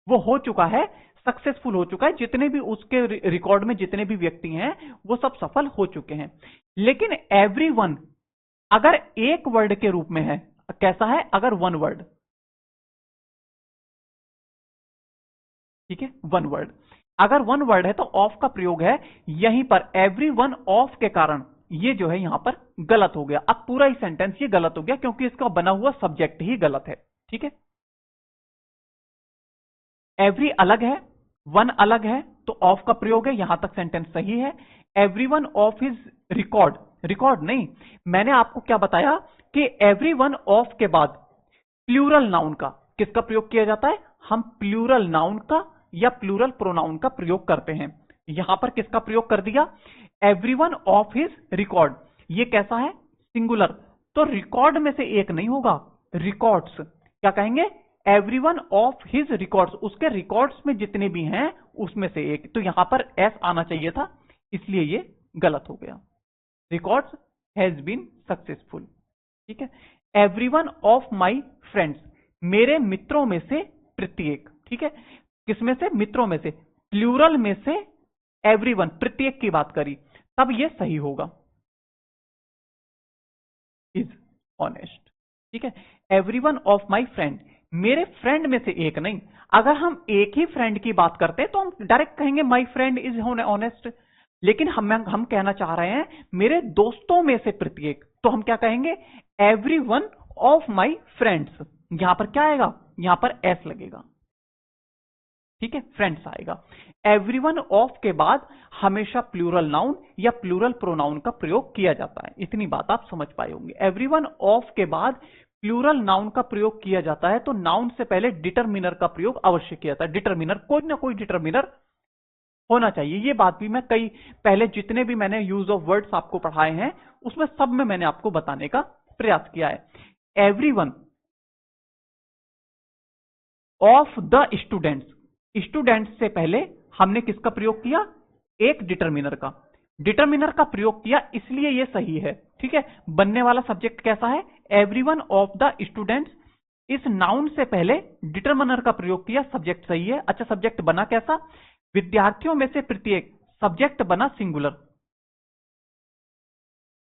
Speaker 1: वो हो चुका है, सक्सेसफुल हो चुका है। जितने भी उसके रिकॉर्ड में जितने भी व्यक्ति हैं वो सब सफल हो चुके हैं। लेकिन एवरीवन अगर एक वर्ड के रूप में है, कैसा है? अगर वन वर्ड, ठीक है, वन वर्ड, अगर वन वर्ड है तो ऑफ का प्रयोग है। यहीं पर एवरीवन ऑफ के कारण ये जो है यहां पर गलत हो गया। अब पूरा ही सेंटेंस ये गलत हो गया, क्योंकि इसका बना हुआ सब्जेक्ट ही गलत है, ठीक है। एवरी अलग है, वन अलग है, तो ऑफ का प्रयोग है, यहां तक सेंटेंस सही है। Everyone of his record, record नहीं, मैंने आपको क्या बताया कि एवरीवन ऑफ के बाद प्लूरल नाउन का किसका प्रयोग किया जाता है, हम प्लूरल नाउन का या प्लूरल प्रोनाउन का प्रयोग करते हैं। यहां पर किसका प्रयोग कर दिया, एवरीवन ऑफ हिज रिकॉर्ड, ये कैसा है, सिंगुलर, तो रिकॉर्ड में से एक नहीं होगा, रिकॉर्ड्स, क्या कहेंगे, एवरीवन ऑफ हिज रिकॉर्ड्स, उसके रिकॉर्ड्स में जितने भी हैं उसमें से एक, तो यहां पर एस आना चाहिए था, इसलिए ये गलत हो गया। रिकॉर्ड्स हैज बीन सक्सेसफुल, ठीक है। एवरीवन ऑफ माई फ्रेंड्स, मेरे मित्रों में से प्रत्येक, ठीक है, किसमें से, मित्रों में से, प्लूरल में से एवरीवन, प्रत्येक की बात करी, तब ये सही होगा, इज ऑनेस्ट, ठीक है। एवरीवन ऑफ माई फ्रेंड, मेरे फ्रेंड में से एक नहीं, अगर हम एक ही फ्रेंड की बात करते हैं तो हम डायरेक्ट कहेंगे माई फ्रेंड इज ऑनेस्ट, लेकिन हम कहना चाह रहे हैं मेरे दोस्तों में से प्रत्येक, तो हम क्या कहेंगे, एवरीवन ऑफ माई फ्रेंड्स, यहां पर क्या आएगा, यहां पर एस लगेगा, ठीक है, फ्रेंड्स आएगा। एवरीवन ऑफ के बाद हमेशा प्लूरल नाउन या प्लूरल प्रोनाउन का प्रयोग किया जाता है, इतनी बात आप समझ पाए होंगे। एवरीवन ऑफ के बाद प्लूरल नाउन का प्रयोग किया जाता है तो नाउन से पहले डिटरमिनर का प्रयोग अवश्य किया जाता है। डिटरमिनर, कोई ना कोई डिटरमिनर होना चाहिए, ये बात भी मैं कई पहले जितने भी मैंने यूज ऑफ वर्ड्स आपको पढ़ाए हैं उसमें सब में मैंने आपको बताने का प्रयास किया है। Everyone of the students, students से पहले हमने किसका प्रयोग किया, एक डिटरमिनर का, डिटरमिनर का प्रयोग किया, इसलिए यह सही है, ठीक है। बनने वाला सब्जेक्ट कैसा है, एवरीवन ऑफ द स्टूडेंट्स, इस नाउन से पहले डिटरमिनर का प्रयोग किया, सब्जेक्ट सही है। अच्छा, सब्जेक्ट बना कैसा, विद्यार्थियों में से प्रत्येक, सब्जेक्ट बना सिंगुलर,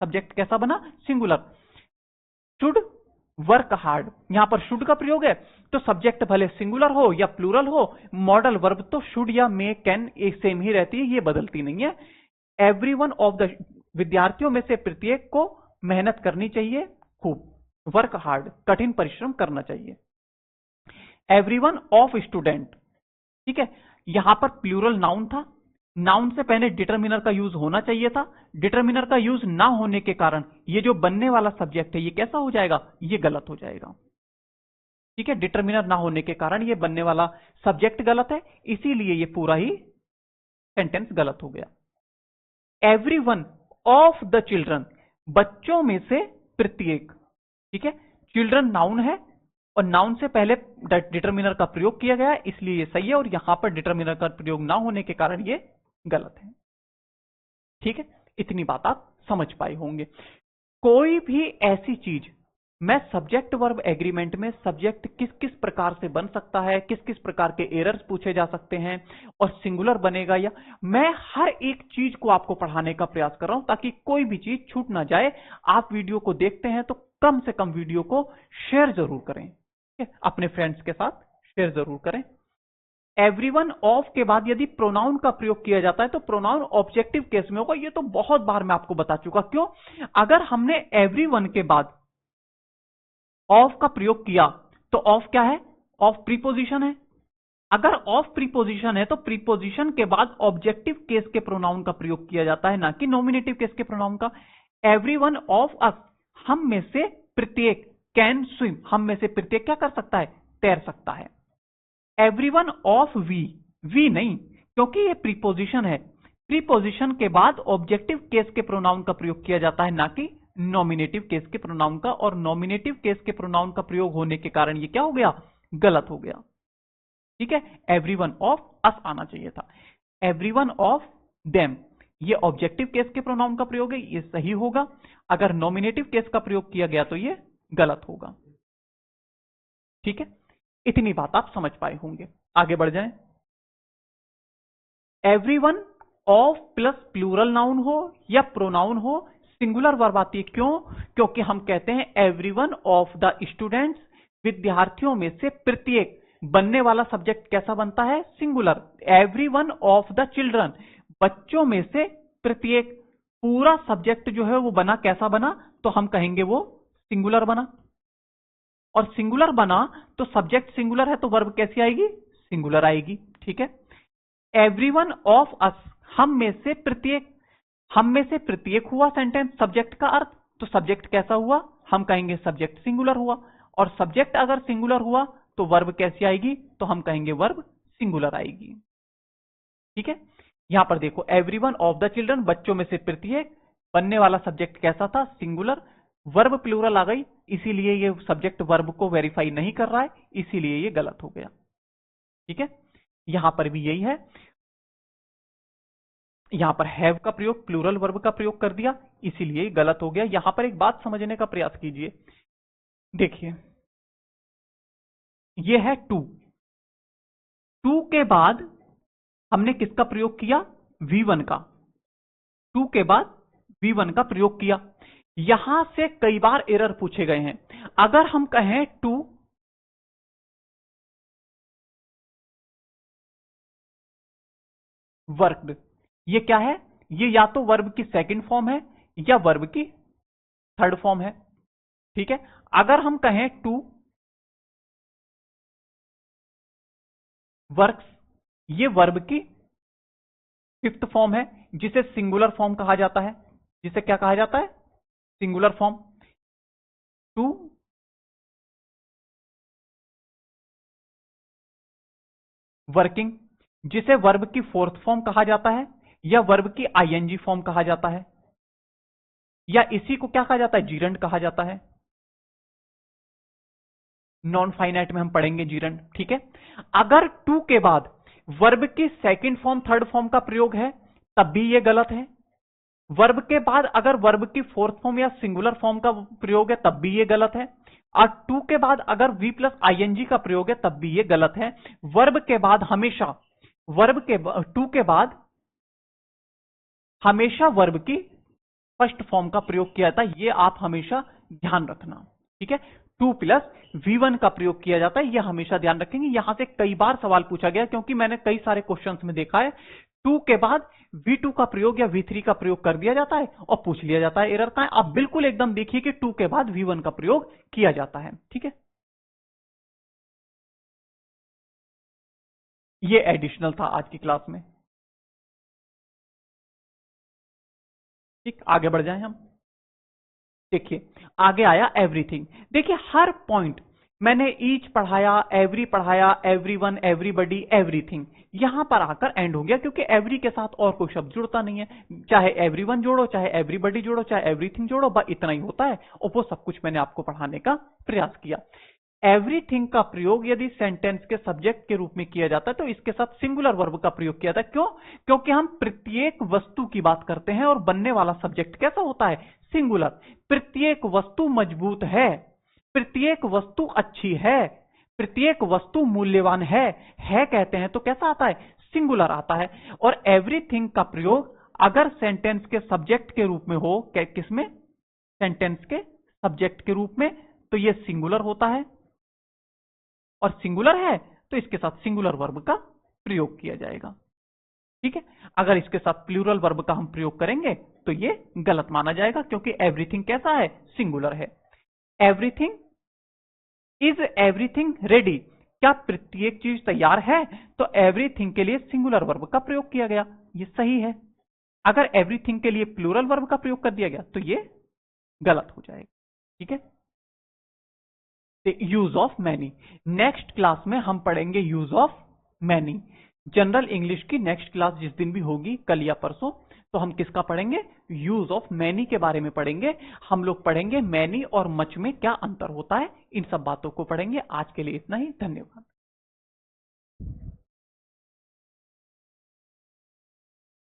Speaker 1: सब्जेक्ट कैसा बना, सिंगुलर। शुड वर्क हार्ड, यहां पर शुड का प्रयोग है तो सब्जेक्ट भले सिंगुलर हो या प्लूरल हो, मॉडल वर्ब तो शुड या मे कैन एक सेम ही रहती है, ये बदलती नहीं है। एवरीवन ऑफ द, विद्यार्थियों में से प्रत्येक को मेहनत करनी चाहिए खूब, वर्क हार्ड, कठिन परिश्रम करना चाहिए। एवरीवन ऑफ स्टूडेंट, ठीक है, यहां पर प्लूरल नाउन था, नाउन से पहले डिटरमिनर का यूज होना चाहिए था, डिटरमिनर का यूज ना होने के कारण ये जो बनने वाला सब्जेक्ट है ये कैसा हो जाएगा, ये गलत हो जाएगा, ठीक है। डिटरमिनर ना होने के कारण ये बनने वाला सब्जेक्ट गलत है, इसीलिए ये पूरा ही सेंटेंस गलत हो गया। एवरीवन ऑफ द चिल्ड्रन, बच्चों में से प्रत्येक, ठीक है, चिल्ड्रन नाउन है और नाउन से पहले डिटरमिनर का प्रयोग किया गया है, इसलिए ये सही है, और यहां पर डिटरमिनर का प्रयोग ना होने के कारण ये गलत है, ठीक है। इतनी बात आप समझ पाए होंगे। कोई भी ऐसी चीज, मैं सब्जेक्ट वर्ब एग्रीमेंट में सब्जेक्ट किस किस प्रकार से बन सकता है, किस किस प्रकार के एरर्स पूछे जा सकते हैं और सिंगुलर बनेगा, या मैं हर एक चीज को आपको पढ़ाने का प्रयास कर रहा हूं ताकि कोई भी चीज छूट ना जाए। आप वीडियो को देखते हैं तो कम से कम वीडियो को शेयर जरूर करें, ठीक है, अपने फ्रेंड्स के साथ शेयर जरूर करें। एवरीवन ऑफ के बाद यदि प्रोनाउन का प्रयोग किया जाता है तो प्रोनाउन ऑब्जेक्टिव केस में होगा, ये तो बहुत बार मैं आपको बता चुका। क्यों, अगर हमने एवरीवन के बाद ऑफ का प्रयोग किया तो ऑफ क्या है, ऑफ प्रीपोजिशन है, अगर ऑफ प्रीपोजिशन है तो प्रीपोजिशन के बाद ऑब्जेक्टिव केस के प्रोनाउन का प्रयोग किया जाता है, ना कि नॉमिनेटिव केस के प्रोनाउन का। एवरीवन ऑफ अस, हम में से प्रत्येक, कैन स्विम, हम में से प्रत्येक क्या कर सकता है, तैर सकता है। एवरीवन ऑफ वी नहीं, क्योंकि ये प्रीपोजिशन है, प्रीपोजिशन के बाद ऑब्जेक्टिव केस के प्रोनाउन का प्रयोग किया जाता है, ना कि नॉमिनेटिव केस के प्रोनाउन का, और नॉमिनेटिव केस के प्रोनाउन का प्रयोग होने के कारण ये क्या हो गया, गलत हो गया, ठीक है। एवरीवन ऑफ अस आना चाहिए था। एवरीवन ऑफ देम, ये ऑब्जेक्टिव केस के प्रोनाउन का प्रयोग है, ये सही होगा। अगर नॉमिनेटिव केस का प्रयोग किया गया तो ये गलत होगा, ठीक है। इतनी बात आप समझ पाए होंगे, आगे बढ़ जाएं। Everyone of plus plural noun हो या प्रोनाउन हो, सिंगुलर वर्ब आती है। क्यों, क्योंकि हम कहते हैं एवरीवन ऑफ द स्टूडेंट्स, विद्यार्थियों में से प्रत्येक, बनने वाला सब्जेक्ट कैसा बनता है, singular. Everyone of the children, बच्चों में से प्रत्येक, पूरा सब्जेक्ट जो है वो बना कैसा बना, तो हम कहेंगे वो सिंगुलर बना, और सिंगुलर बना तो सब्जेक्ट सिंगुलर है तो वर्ब कैसी आएगी, सिंगुलर आएगी। ठीक है, एवरीवन ऑफ अस, हम में से प्रत्येक, हम में से प्रत्येक हुआ सेंटेंस सब्जेक्ट का अर्थ, तो सब्जेक्ट कैसा हुआ, हम कहेंगे सब्जेक्ट सिंगुलर हुआ, और सब्जेक्ट अगर सिंगुलर हुआ तो वर्ब कैसी आएगी, तो हम कहेंगे वर्ब सिंगुलर आएगी। ठीक है, यहां पर देखो एवरीवन ऑफ द चिल्ड्रन, बच्चों में से प्रत्येक, बनने वाला सब्जेक्ट कैसा था, सिंगुलर, वर्ब प्लूरल आ गई, इसीलिए ये सब्जेक्ट वर्ब को वेरीफाई नहीं कर रहा है, इसीलिए ये गलत हो गया। ठीक है, यहां पर भी यही है, यहां पर हैव का प्रयोग प्लूरल वर्ब का प्रयोग कर दिया, इसीलिए गलत हो गया। यहां पर एक बात समझने का प्रयास कीजिए, देखिए ये है टू, टू के बाद हमने किसका प्रयोग किया, V1 का, टू के बाद V1 का प्रयोग किया। यहां से कई बार एरर पूछे गए हैं। अगर हम कहें टू वर्कड, ये क्या है, ये या तो वर्ब की सेकंड फॉर्म है या वर्ब की थर्ड फॉर्म है। ठीक है, अगर हम कहें टू वर्क्स, ये वर्ब की फिफ्थ फॉर्म है, जिसे सिंगुलर फॉर्म कहा जाता है। जिसे क्या कहा जाता है, सिंगुलर फॉर्म। टू वर्किंग, जिसे वर्ब की फोर्थ फॉर्म कहा जाता है, या वर्ब की आईएनजी फॉर्म कहा जाता है, या इसी को क्या कहा जाता है, जीरंड कहा जाता है। नॉन फाइनाइट में हम पढ़ेंगे जीरंड। ठीक है, अगर टू के बाद वर्ब की सेकंड फॉर्म थर्ड फॉर्म का प्रयोग है तब भी ये गलत है। वर्ब के बाद अगर वर्ब की फोर्थ फॉर्म या सिंगुलर फॉर्म का प्रयोग है तब भी ये गलत है, और टू के बाद अगर वी प्लस आईएनजी का प्रयोग है तब भी ये गलत है। वर्ब के बाद हमेशा, वर्ब के टू के बाद हमेशा वर्ब की फर्स्ट फॉर्म का प्रयोग किया जाता है, ये आप हमेशा ध्यान रखना। ठीक है, टू प्लस V1 का प्रयोग किया जाता है, यह हमेशा ध्यान रखेंगे। यहां से कई बार सवाल पूछा गया, क्योंकि मैंने कई सारे क्वेश्चंस में देखा है टू के बाद V2 का प्रयोग या V3 का प्रयोग कर दिया जाता है और पूछ लिया जाता है एरर का है। आप बिल्कुल एकदम देखिए कि टू के बाद V1 का प्रयोग किया जाता है। ठीक है, ये एडिशनल था आज की क्लास में। ठीक, आगे बढ़ जाएं हम। देखिए आगे आया एवरीथिंग। देखिए हर पॉइंट मैंने ईच पढ़ाया, एवरी पढ़ाया, एवरीवन, एवरीबॉडी, एवरीथिंग, यहां पर आकर एंड हो गया, क्योंकि एवरी के साथ और कोई शब्द जुड़ता नहीं है। चाहे एवरीवन जोड़ो, चाहे एवरीबॉडी जोड़ो, चाहे एवरीथिंग जोड़ो, बस इतना ही होता है, और वो सब कुछ मैंने आपको पढ़ाने का प्रयास किया। एवरीथिंग का प्रयोग यदि सेंटेंस के सब्जेक्ट के रूप में किया जाता है तो इसके साथ सिंगुलर वर्ब का प्रयोग किया जाता है। क्यों? क्योंकि हम प्रत्येक वस्तु की बात करते हैं और बनने वाला सब्जेक्ट कैसा होता है, सिंगुलर। प्रत्येक वस्तु मजबूत है, प्रत्येक वस्तु अच्छी है, प्रत्येक वस्तु मूल्यवान है कहते हैं तो कैसा आता है, सिंगुलर आता है। और एवरीथिंग का प्रयोग अगर सेंटेंस के सब्जेक्ट के रूप में हो, किसमें, सेंटेंस के सब्जेक्ट के रूप में, तो यह सिंगुलर होता है, और सिंगुलर है तो इसके साथ सिंगुलर वर्ब का प्रयोग किया जाएगा। ठीक है, अगर इसके साथ प्लूरल वर्ब का हम प्रयोग करेंगे तो ये गलत माना जाएगा, क्योंकि एवरीथिंग कैसा है, सिंगुलर है। एवरीथिंग, इज एवरीथिंग रेडी, क्या प्रत्येक चीज तैयार है, तो एवरीथिंग के लिए सिंगुलर वर्ब का प्रयोग किया गया, ये सही है। अगर एवरीथिंग के लिए प्लूरल वर्ब का प्रयोग कर दिया गया तो ये गलत हो जाएगा। ठीक है, use of many, next class में हम पढ़ेंगे use of many. General English की नेक्स्ट क्लास जिस दिन भी होगी, कल या परसों, तो हम किसका पढ़ेंगे, यूज ऑफ मैनी के बारे में पढ़ेंगे। हम लोग पढ़ेंगे मैनी और मच में क्या अंतर होता है, इन सब बातों को पढ़ेंगे। आज के लिए इतना ही, धन्यवाद।